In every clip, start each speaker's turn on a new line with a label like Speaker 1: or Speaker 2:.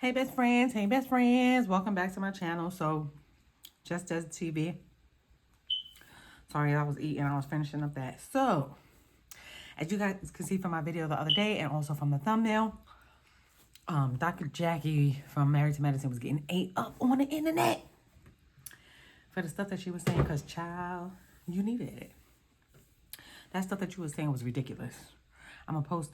Speaker 1: Hey best friends, welcome back to my channel. So just as TV, sorry, I was eating, I was finishing up that. So as you guys can see from my video the other day and also from the thumbnail, Dr. Jackie from Married to Medicine was getting ate up on the internet for the stuff that she was saying, because child, you needed it. That stuff that you was saying was ridiculous. I'm gonna post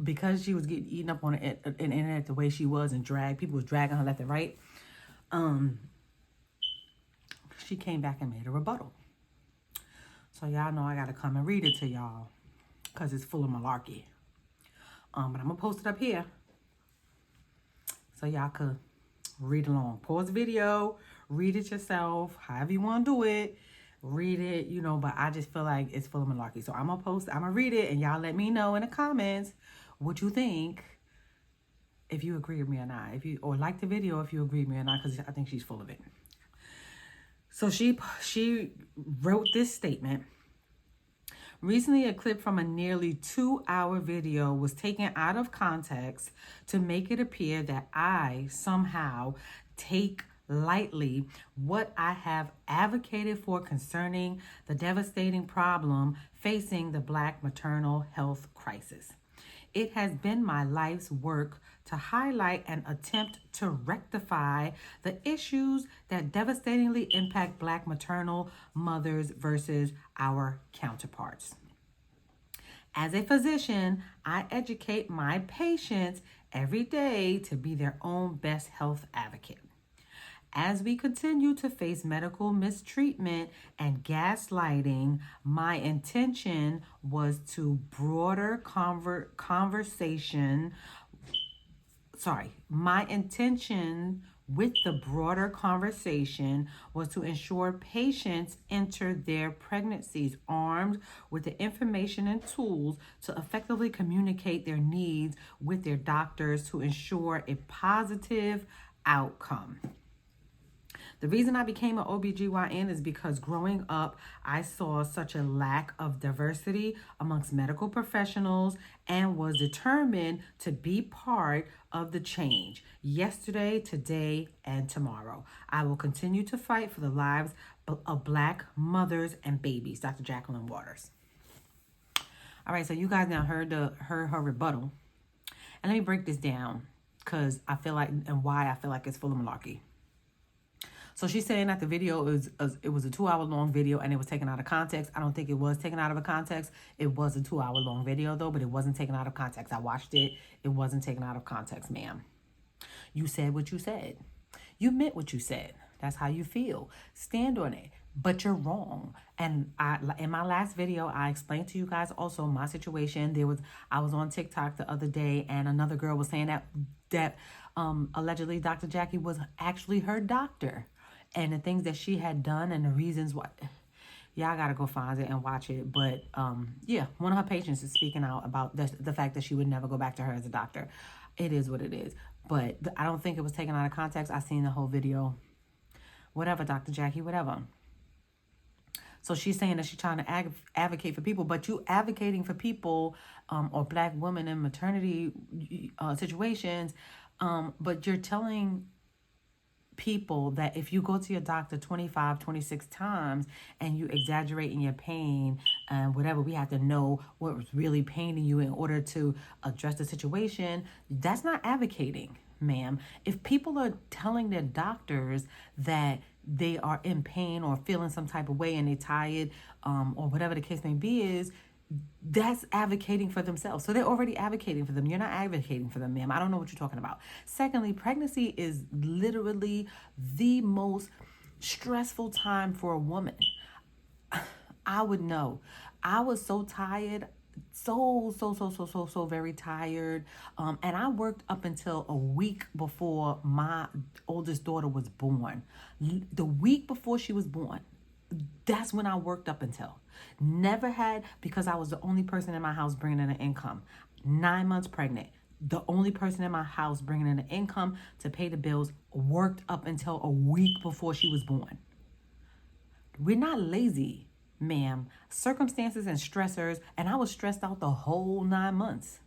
Speaker 1: because she was getting eaten up on the internet the way she was and people was dragging her left and right. She came back and made a rebuttal. So y'all know I gotta come and read it to y'all because it's full of malarkey. But I'm gonna post it up here so y'all could read along. Pause the video, read it yourself, however you want to do it. Read it, but I just feel like it's full of malarkey. So I'm gonna read it, and y'all let me know in the comments what you think, if you agree with me or not, or like the video if you agree with me or not, because I think she's full of it. So she wrote this statement. Recently, a clip from a nearly 2-hour video was taken out of context to make it appear that I somehow take lightly what I have advocated for concerning the devastating problem facing the Black maternal health crisis. It has been my life's work to highlight and attempt to rectify the issues that devastatingly impact Black maternal mothers versus our counterparts. As a physician, I educate my patients every day to be their own best health advocate. As we continue to face medical mistreatment and gaslighting, my intention was to my intention with the broader conversation was to ensure patients enter their pregnancies armed with the information and tools to effectively communicate their needs with their doctors to ensure a positive outcome. The reason I became an OBGYN is because growing up, I saw such a lack of diversity amongst medical professionals and was determined to be part of the change. Yesterday, today, and tomorrow. I will continue to fight for the lives of Black mothers and babies. Dr. Jacqueline Waters. All right, so you guys now heard her rebuttal. And let me break this down because I feel like, and why I feel like it's full of malarkey. So she's saying that the video was a 2-hour long video and it was taken out of context. I don't think it was taken out of a context. It was a 2-hour long video though, but it wasn't taken out of context. I watched it. It wasn't taken out of context, ma'am. You said what you said. You meant what you said. That's how you feel. Stand on it. But you're wrong. And in my last video, I explained to you guys also my situation. I was on TikTok the other day and another girl was saying that allegedly Dr. Jackie was actually her doctor. And the things that she had done and the reasons why. Y'all got to go find it and watch it. But yeah, one of her patients is speaking out about the fact that she would never go back to her as a doctor. It is what it is. But I don't think it was taken out of context. I seen the whole video. Whatever, Dr. Jackie, whatever. So she's saying that she's trying to advocate for people, but you advocating for people or Black women in maternity situations, but you're telling people that if you go to your doctor 25, 26 times and you exaggerate in your pain and whatever, we have to know what was really paining you in order to address the situation. That's not advocating, ma'am. If people are telling their doctors that they are in pain or feeling some type of way and they're tired or whatever the case may be is, that's advocating for themselves. So they're already advocating for them. You're not advocating for them, ma'am. I don't know what you're talking about. Secondly, pregnancy is literally the most stressful time for a woman. I would know. I was so tired, so very tired. And I worked up until a week before my oldest daughter was born. The week before she was born, that's when I worked up until. Never had, because I was the only person in my house bringing in an income. 9 months pregnant. The only person in my house bringing in an income to pay the bills, worked up until a week before she was born. We're not lazy, ma'am. Circumstances and stressors, and I was stressed out the whole 9 months.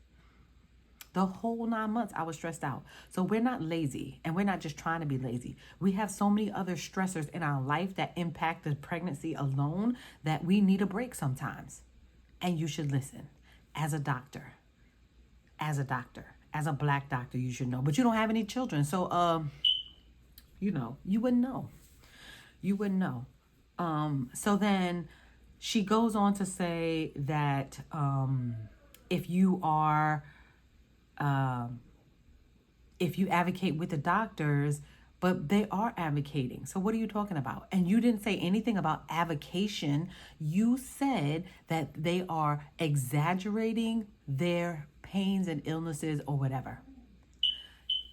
Speaker 1: The whole 9 months I was stressed out. So we're not lazy, and we're not just trying to be lazy. We have so many other stressors in our life that impact the pregnancy alone that we need a break sometimes. And you should listen. As a doctor, as a doctor, as a black doctor, you should know. But you don't have any children. So, you wouldn't know. You wouldn't know. So then she goes on to say that if you are, if you advocate with the doctors, but they are advocating. So what are you talking about? And you didn't say anything about avocation. You said that they are exaggerating their pains and illnesses or whatever.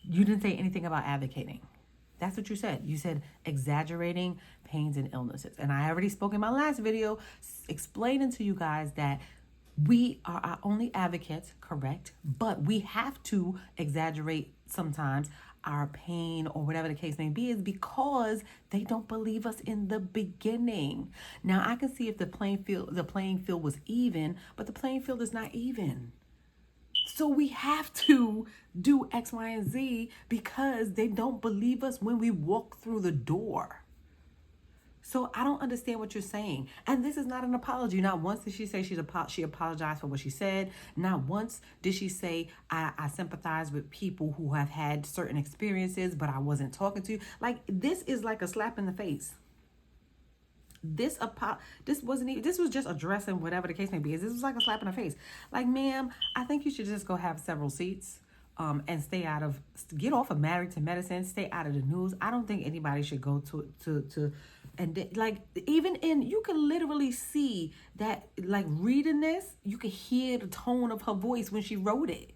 Speaker 1: You didn't say anything about advocating. That's what you said. You said exaggerating pains and illnesses. And I already spoke in my last video explaining to you guys that we are our only advocates, correct? But we have to exaggerate sometimes our pain or whatever the case may be, is because they don't believe us in the beginning. Now I can see if the playing field was even, but the playing field is not even. So we have to do X, Y, and Z because they don't believe us when we walk through the door. So I don't understand what you're saying. And this is not an apology. Not once did she say she apologized for what she said. Not once did she say, I sympathize with people who have had certain experiences, but I wasn't talking to you. Like, this is like a slap in the face. This was just addressing whatever the case may be. This was like a slap in the face. Like, ma'am, I think you should just go have several seats. And get off of Married to Medicine, stay out of the news. I don't think anybody should go you can literally see that, like, reading this, you can hear the tone of her voice when she wrote it.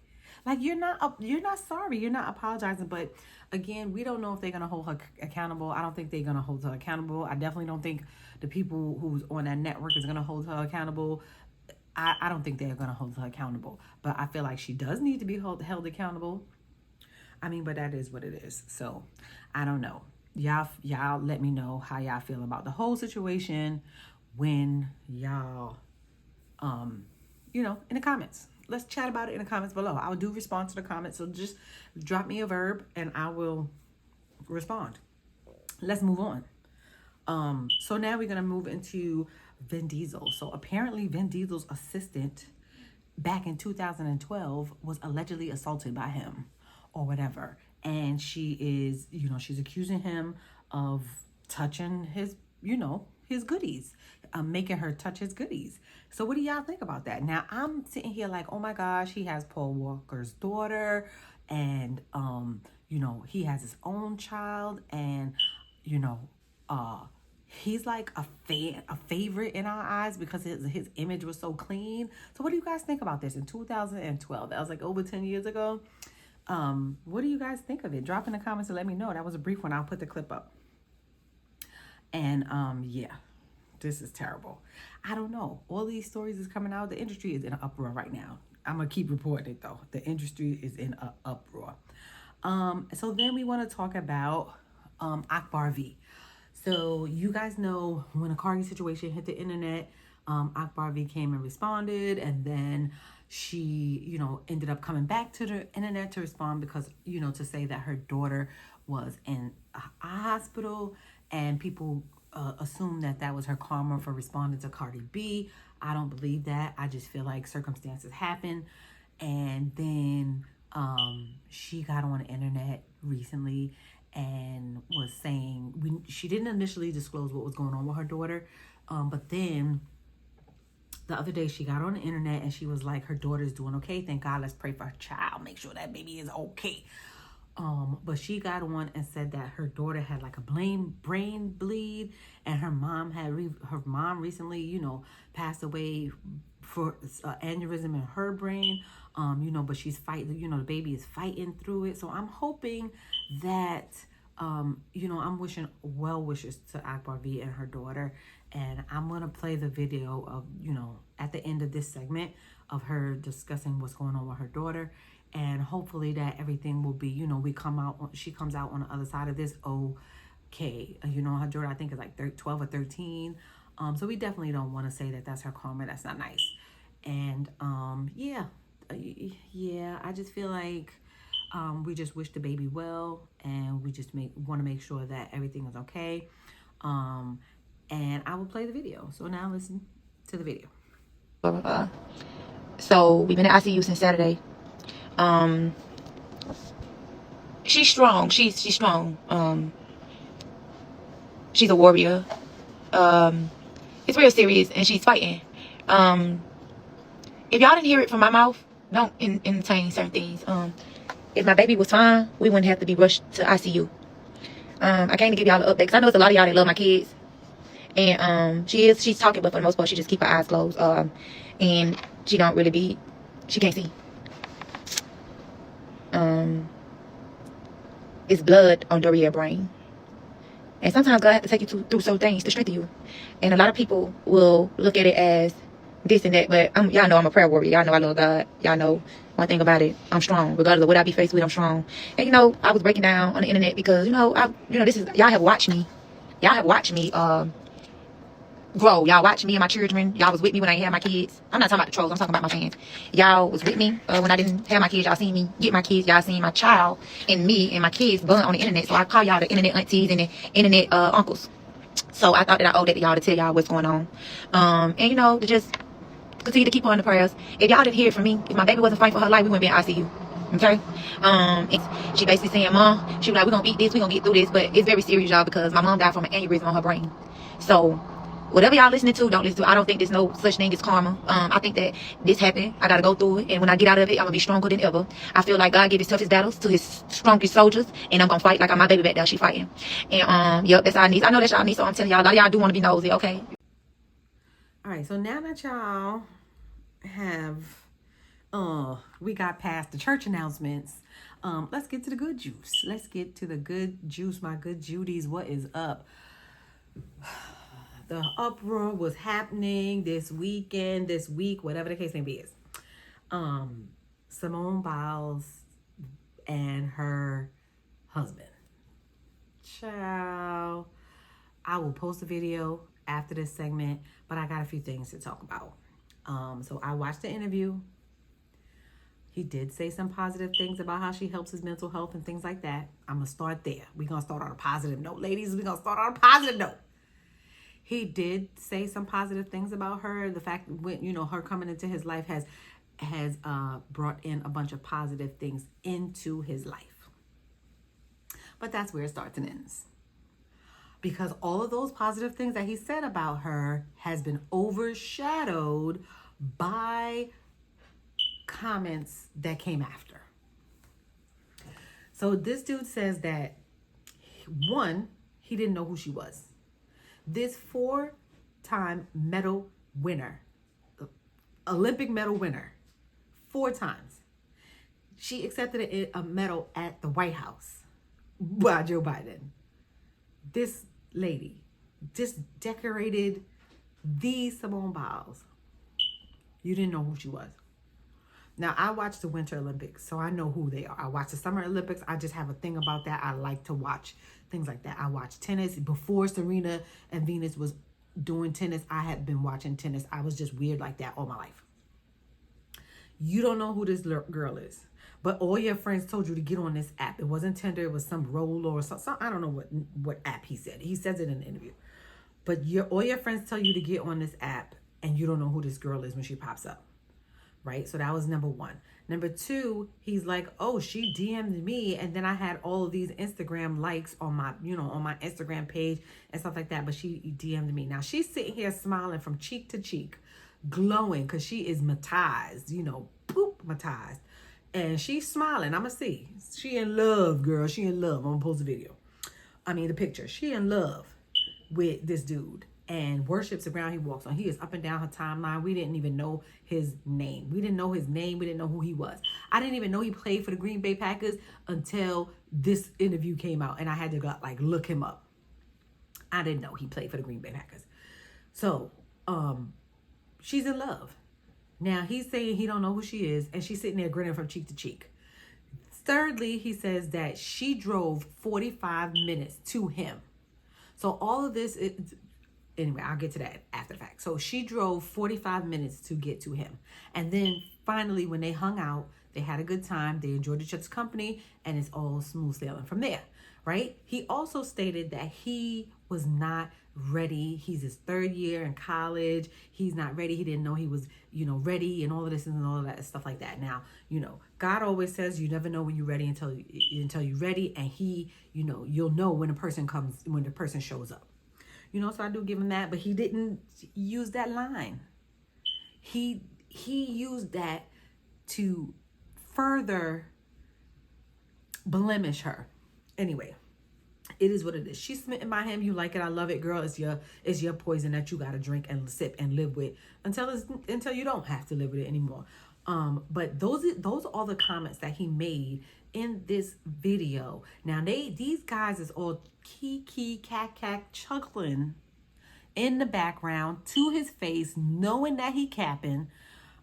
Speaker 1: Like, you're not sorry, you're not apologizing, but again, we don't know if they're going to hold her accountable. I don't think they're going to hold her accountable. I definitely don't think the people who's on that network is going to hold her accountable. I don't think they're going to hold her accountable, but I feel like she does need to be held accountable. I mean, but that is what it is. So I don't know. Y'all let me know how y'all feel about the whole situation when y'all, in the comments. Let's chat about it in the comments below. I will do respond to the comments. So just drop me a verb and I will respond. Let's move on. So now we're going to move into Vin Diesel. So apparently Vin Diesel's assistant back in 2012 was allegedly assaulted by him or whatever. And she is, she's accusing him of touching his goodies, making her touch his goodies. So what do y'all think about that? Now I'm sitting here like, oh my gosh, he has Paul Walker's daughter, and he has his own child, and he's like a favorite in our eyes because his image was so clean. So what do you guys think about this in 2012? That was like over 10 years ago. What do you guys think of it? Drop in the comments and let me know. That was a brief one. I'll put the clip up. And yeah, this is terrible. I don't know. All these stories is coming out. The industry is in an uproar right now. I'm going to keep reporting it though. The industry is in an uproar. So then we want to talk about Akbar V. So you guys know when a Cardi situation hit the internet, Akbar V came and responded, and then she, ended up coming back to the internet to respond because, to say that her daughter was in a hospital, and people assume that was her karma for responding to Cardi B. I don't believe that. I just feel like circumstances happen. And then she got on the internet recently and was saying, she didn't initially disclose what was going on with her daughter, but then the other day she got on the internet and she was like, her daughter's doing okay, thank God, let's pray for her child, make sure that baby is okay. But she got on and said that her daughter had like a brain bleed, and her mom recently, passed away for aneurysm in her brain. But she's fighting, the baby is fighting through it. So I'm hoping that, I'm wishing well wishes to Akbar V and her daughter. And I'm going to play the video of, at the end of this segment of her discussing what's going on with her daughter. And hopefully that everything will be, she comes out on the other side of this okay. Her daughter, I think, is like 12 or 13. So we definitely don't want to say that that's her karma. That's not nice. And yeah, yeah, I just feel like we just wish the baby well, and we just want to make sure that everything is okay. And I will play the video. So now listen to the video.
Speaker 2: So we've been at ICU since Saturday. She's strong. She's strong. She's a warrior. It's real serious, and she's fighting. If y'all didn't hear it from my mouth, don't entertain certain things. If my baby was fine, we wouldn't have to be rushed to ICU. I came to give y'all an update, because I know it's a lot of y'all that love my kids. And she's talking, but for the most part, she just keep her eyes closed. And she don't really she can't see. It's blood on Doria's brain. And sometimes God has to take you through certain things to strengthen you. And a lot of people will look at it as this and that, but y'all know I'm a prayer warrior. Y'all know I love God. Y'all know one thing about it, I'm strong. Regardless of what I be faced with, I'm strong. And I was breaking down on the internet because this is, y'all have watched me. Y'all have watched me grow. Y'all watched me and my children. Y'all was with me when I ain't had my kids. I'm not talking about the trolls. I'm talking about my fans. Y'all was with me when I didn't have my kids. Y'all seen me get my kids. Y'all seen my child and me and my kids bond on the internet. So I call y'all the internet aunties and the internet uncles. So I thought that I owed that to y'all to tell y'all what's going on. And to just continue to keep her in the prayers. If y'all didn't hear it from me, if my baby wasn't fighting for her life, we wouldn't be in ICU. Okay? She basically saying, Mom, she was like, we're gonna beat this, we're gonna get through this, but it's very serious, y'all, because my mom died from an aneurysm on her brain. So whatever y'all listening to, don't listen to. I don't think there's no such thing as karma. I think that this happened. I gotta go through it, and when I get out of it, I'm gonna be stronger than ever. I feel like God gave his toughest battles to his strongest soldiers, and I'm gonna fight like my baby back there. She fighting, and yep, that's all I need. I know that's y'all need, so I'm telling y'all, a lot of y'all do want to be nosy, okay?
Speaker 1: All right, so now that y'all have, we got past the church announcements. Let's get to the good juice. Let's get to the good juice, my good Judies. What is up? The uproar was happening this week, whatever the case may be is. Simone Biles and her husband. Ciao. I will post a video after this segment, but I got a few things to talk about. So I watched the interview. He did say some positive things about how she helps his mental health and things like that. I'm going to start there. We're going to start on a positive note. Ladies, we're going to start on a positive note. He did say some positive things about her. The fact when her coming into his life has brought in a bunch of positive things into his life. But that's where it starts and ends. Because all of those positive things that he said about her has been overshadowed by comments that came after. So this dude says that, one, he didn't know who she was. This 4-time medal winner, Olympic medal winner, 4 times. She accepted a medal at the White House by Joe Biden. This lady just decorated the Simone Biles. You didn't know who she was. Now, I watched the Winter Olympics, so I know who they are. I watched the Summer Olympics. I just have a thing about that. I like to watch things like that. I watched tennis. Before Serena and Venus was doing tennis, I had been watching tennis. I was just weird like that all my life. You don't know who this girl is, but all your friends told you to get on this app. It wasn't Tinder. It was some Roll or some I don't know what app he said. He says it in the interview. But all your friends tell you to get on this app, and you don't know who this girl is when she pops up. Right? So that was number 1. Number 2, he's like, oh, she DM'd me, and then I had all of these Instagram likes on my, on my Instagram page and stuff like that, but she DM'd me. Now she's sitting here smiling from cheek to cheek, glowing, because she is matized, matized. And she's smiling. I'ma see. She in love, girl. She in love. I'm gonna post the picture. She in love with this dude. And worships the ground he walks on. He is up and down her timeline. We didn't even know his name. We didn't know his name. We didn't know who he was. I didn't even know he played for the Green Bay Packers until this interview came out. And I had to look him up. I didn't know he played for the Green Bay Packers. So, she's in love. Now, he's saying he don't know who she is. And she's sitting there grinning from cheek to cheek. Thirdly, he says that she drove 45 minutes to him. So all of this anyway, I'll get to that after the fact. So she drove 45 minutes to get to him. And then finally, when they hung out, they had a good time. They enjoyed each other's company, and it's all smooth sailing from there, right? He also stated that he was not ready. He's his third year in college. He's not ready. He didn't know he was, ready, and all of this and all of that stuff like that. Now, God always says you never know when you're ready until you're ready, and you'll know when the person shows up. So I do give him that, but he didn't use that line. He used that to further blemish her. Anyway, it is what it is. She's smitten by him. You like it. I love it, girl. It's your poison that you got to drink and sip and live with until you don't have to live with it anymore. But those are all the comments that he made in this video. Now these guys is all kiki cat chuckling in the background to his face, knowing that he capping,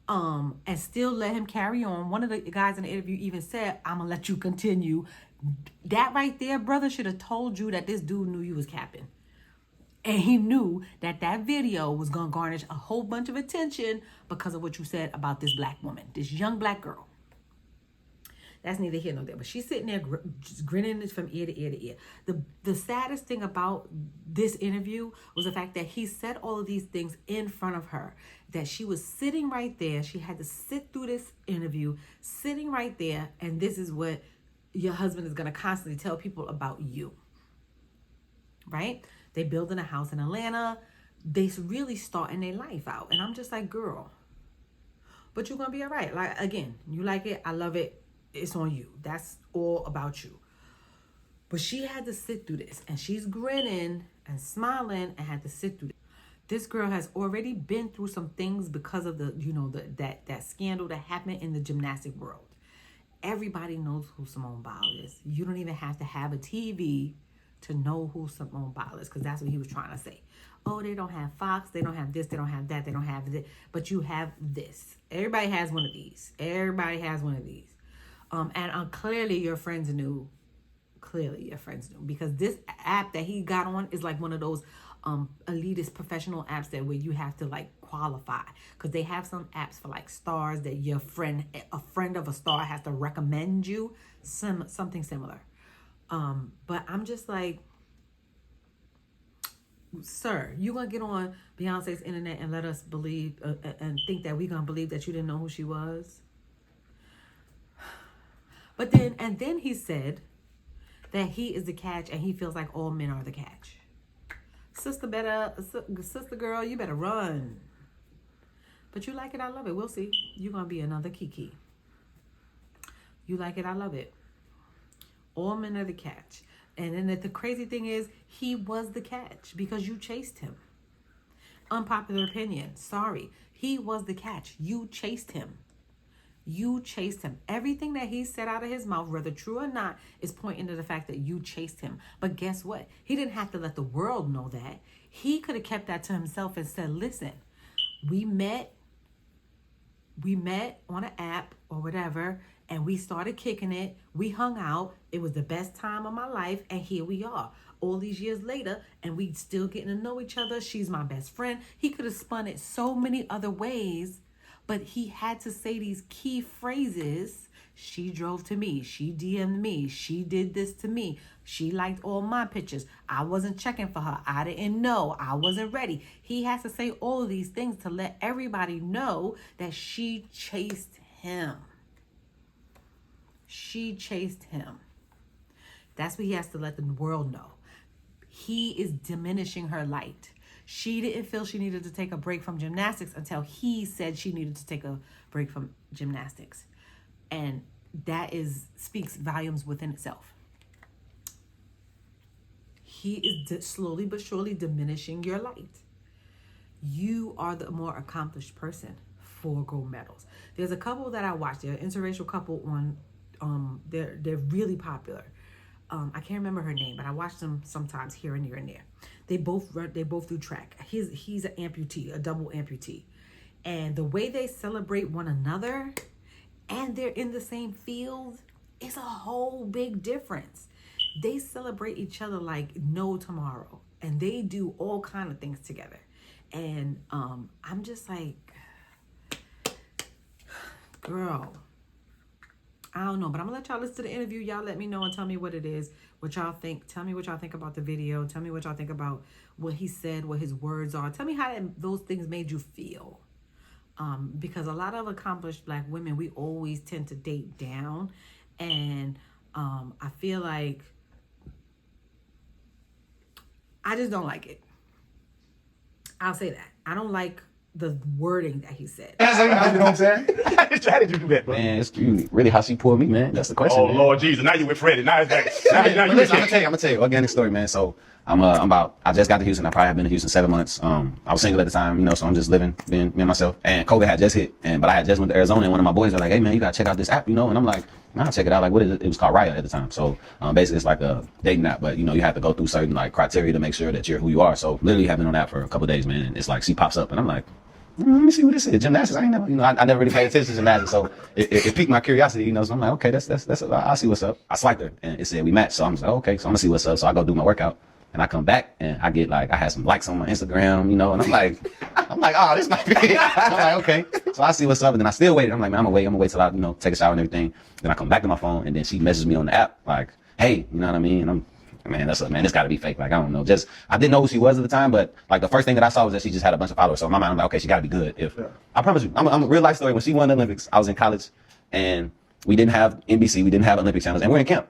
Speaker 1: and still let him carry on. One of the guys in the interview even said, "I'm gonna let you continue." That right there, brother, should have told you that this dude knew you was capping. And he knew that video was going to garnish a whole bunch of attention because of what you said about this black woman, this young black girl. That's neither here nor there. But she's sitting there just grinning from ear to ear to ear. The saddest thing about this interview was the fact that he said all of these things in front of her, that she was sitting right there. She had to sit through this interview, sitting right there. And this is what your husband is going to constantly tell people about you. Right? They building a house in Atlanta. They really starting their life out. And I'm just like, girl, but you're going to be all right. Like, again, you like it. I love it. It's on you. That's all about you. But she had to sit through this. And she's grinning and smiling and had to sit through this. This girl has already been through some things because of that scandal that happened in the gymnastic world. Everybody knows who Simone Biles is. You don't even have to have a TV to know who Simone Biles is, because that's what he was trying to say. Oh, they don't have Fox, they don't have this, they don't have that, they don't have this, but you have this. Everybody has one of these. Everybody has one of these. And clearly your friends knew. Clearly your friends knew, because this app that he got on is like one of those elitist professional apps that where you have to like qualify, because they have some apps for like stars that a friend of a star has to recommend you, something similar. But I'm just like, sir, you gonna get on Beyonce's internet and let us believe and think that we gonna believe that you didn't know who she was? But then he said that he is the catch and he feels like all men are the catch. Sister girl, you better run. But you like it, I love it. We'll see. You're gonna be another Kiki. You like it, I love it. All men are the catch. And then the crazy thing is, he was the catch because you chased him. Unpopular opinion. Sorry. He was the catch. You chased him. You chased him. Everything that he said out of his mouth, whether true or not, is pointing to the fact that you chased him. But guess what? He didn't have to let the world know that. He could have kept that to himself and said, listen, we met on an app or whatever, and we started kicking it. We hung out. It was the best time of my life. And here we are all these years later, and we still getting to know each other. She's my best friend. He could have spun it so many other ways, but he had to say these key phrases. She drove to me. She DM'd me. She did this to me. She liked all my pictures. I wasn't checking for her. I didn't know. I wasn't ready. He has to say all of these things to let everybody know that she chased him. She chased him. That's what he has to let the world know. He is diminishing her light. She didn't feel she needed to take a break from gymnastics until he said she needed to take a break from gymnastics. And that speaks volumes within itself. He is slowly but surely diminishing your light. You are the more accomplished person for gold medals. There's a couple that I watched. They're an interracial couple on they're really popular. I can't remember her name, but I watch them sometimes here and there. They both do track. He's an amputee, a double amputee. And the way they celebrate one another and they're in the same field is a whole big difference. They celebrate each other like no tomorrow. and they do all kind of things together. And I'm just like, girl, I don't know, but I'm gonna let y'all listen to the interview. Y'all let me know and tell me what it is, what y'all think. Tell me what y'all think about the video. Tell me what y'all think about what he said, what his words are. Tell me how those things made you feel. Because a lot of accomplished Black women, we always tend to date down. And I feel like I just don't like it. I'll say that. I don't like the wording that he said.
Speaker 3: You know what I'm saying? How did you do that, bro?
Speaker 4: Man, it's really how she pulled me, man. That's the question.
Speaker 3: Oh,
Speaker 4: man.
Speaker 3: Lord Jesus. Now you with Freddie. Now it's back. Now you
Speaker 4: Listen, I'm gonna tell you organic story, man. So I just got to Houston. I probably have been to Houston 7 months. I was single at the time, you know, so I'm just living, being me and myself. And COVID had just hit, but I had just went to Arizona, and one of my boys were like, "Hey, man, you gotta check out this app, you know?" And I'm like, "Nah, I'll check it out." Like, what is it? It was called Raya at the time. So basically, it's like a dating app, but you know, you have to go through certain like criteria to make sure that you're who you are. So literally, I've been on that for a couple of days, man. And it's like she pops up, and I'm like, let me see what this is. Gymnastics. I ain't never, you know, I never really paid attention to gymnastics, so it piqued my curiosity, you know. So I'm like, okay, that's. I'll see what's up. I swiped her, and it said we matched. So I'm like, okay, so I'm gonna see what's up. So I go do my workout, and I come back, and I get like, I had some likes on my Instagram, you know, and I'm like, oh, this might be it. I'm like, okay. So I see what's up, and then I still waited. I'm like, man, I'm gonna wait till I, you know, take a shower and everything. Then I come back to my phone, and then she messages me on the app like, hey, you know what I mean? And man, this gotta be fake. Like, I don't know. I didn't know who she was at the time, but like the first thing that I saw was that she just had a bunch of followers. So in my mind, I'm like, okay, she gotta be good. I promise you, I'm a real life story. When she won the Olympics, I was in college, and we didn't have NBC, we didn't have Olympic channels, and we're in camp.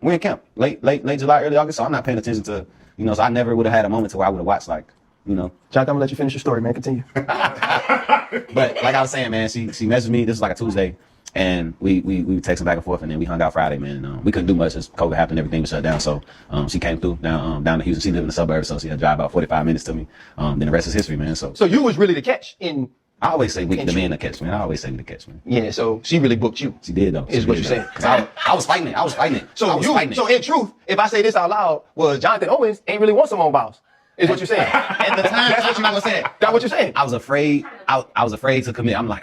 Speaker 4: Late July, early August. So I'm not paying attention to, you know, so I never would have had a moment to where I would have watched, like, you know.
Speaker 5: Jonathan, I'm gonna let you finish your story, man. Continue.
Speaker 4: But like I was saying, man, she messaged me. This was like a Tuesday. And we texted back and forth, and then we hung out Friday, man. We couldn't do much as COVID happened, everything was shut down. So she came through down to Houston. She lived in the suburbs, so she had to drive about 45 minutes to me. Then the rest is history, man. So
Speaker 5: you was really the catch in.
Speaker 4: I always say we the man to catch, man. I always say we the catch, man.
Speaker 5: Yeah, so she really booked you.
Speaker 4: She did though.
Speaker 5: Is what you're saying.
Speaker 4: I was fighting it.
Speaker 5: So in truth, if I say this out loud, well, Jonathan Owens ain't really want Simone Biles. Is what you're saying.
Speaker 4: At the time, that's what you were saying.
Speaker 5: That's what you're saying.
Speaker 4: I was afraid. I was afraid to commit. I'm like,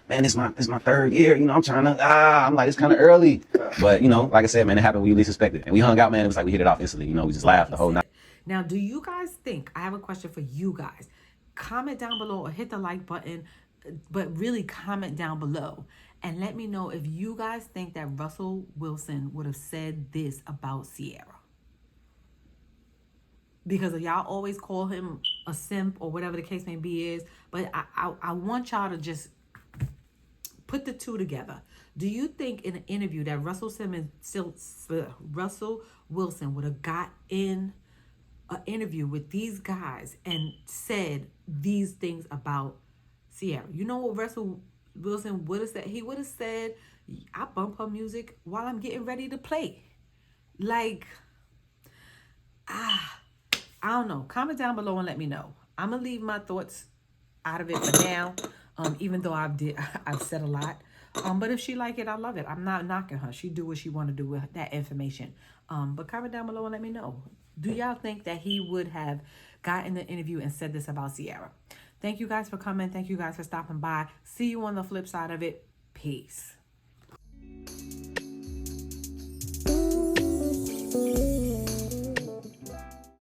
Speaker 4: man, it's my third year. You know, I'm trying to, I'm like, it's kind of early. But, you know, like I said, man, it happened when you least expected. And we hung out, man. It was like we hit it off instantly. You know, we just laughed the whole night.
Speaker 1: Now, do you guys think, I have a question for you guys. Comment down below or hit the like button, but really comment down below. And let me know if you guys think that Russell Wilson would have said this about Ciara. Because y'all always call him a simp or whatever the case may be is. But I want y'all to just put the two together. Do you think in an interview that Russell Wilson would have got in an interview with these guys and said these things about Ciara? You know what Russell Wilson would have said? He would have said, I bump her music while I'm getting ready to play. Like, I don't know. Comment down below and let me know. I'm going to leave my thoughts out of it for now, even though I've said a lot. But if she like it, I love it. I'm not knocking her. She do what she want to do with that information. But comment down below and let me know. Do y'all think that he would have gotten the interview and said this about Ciara? Thank you guys for coming. Thank you guys for stopping by. See you on the flip side of it. Peace.